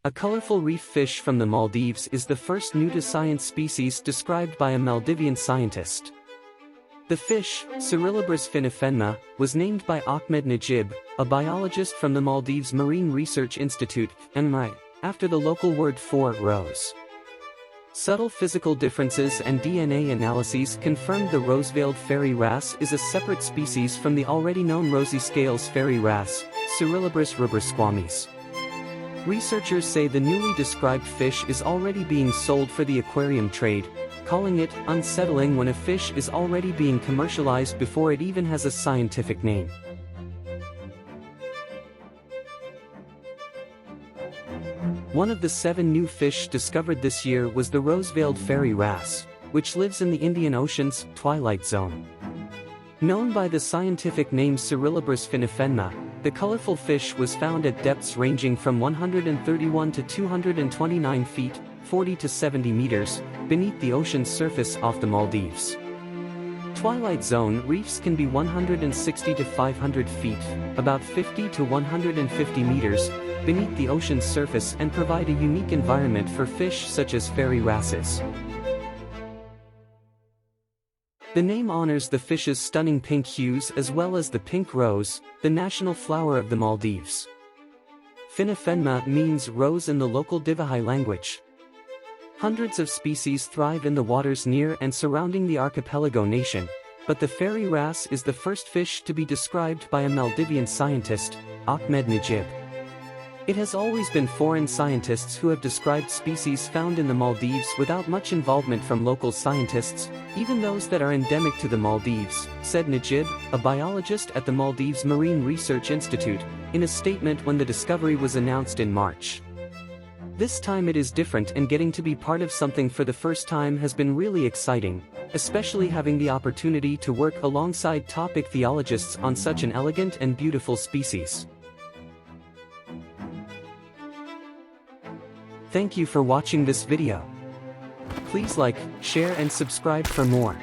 A colorful reef fish from the Maldives is the first new-to-science species described by a Maldivian scientist. The fish, Cerylabris finifenma, was named by Ahmed Najib, a biologist from the Maldives Marine Research Institute, MRI, after the local word for rose. Subtle physical differences and DNA analyses confirmed the rose-veiled fairy wrasse is a separate species from the already known rosy scales fairy wrasse, Cerylabris rubersquamis. Researchers say the newly described fish is already being sold for the aquarium trade, calling it unsettling when a fish is already being commercialized before it even has a scientific name. One of the 7 new fish discovered this year was the rose-veiled fairy wrasse, which lives in the Indian Ocean's twilight zone. Known by the scientific name Cerylabris finifenma, the colorful fish was found at depths ranging from 131 to 229 feet, 40 to 70 meters, beneath the ocean's surface off the Maldives. Twilight zone reefs can be 160 to 500 feet, about 50 to 150 meters, beneath the ocean's surface and provide a unique environment for fish such as fairy wrasses. The name honors the fish's stunning pink hues as well as the pink rose, the national flower of the Maldives. Finifenma means rose in the local Divahai language. Hundreds of species thrive in the waters near and surrounding the archipelago nation, but the fairy wrasse is the first fish to be described by a Maldivian scientist, Ahmed Najib. It has always been foreign scientists who have described species found in the Maldives without much involvement from local scientists, even those that are endemic to the Maldives, said Najib, a biologist at the Maldives Marine Research Institute, in a statement when the discovery was announced in March. This time it is different, and getting to be part of something for the first time has been really exciting, especially having the opportunity to work alongside top ichthyologists on such an elegant and beautiful species. Thank you for watching this video. Please like, share and subscribe for more.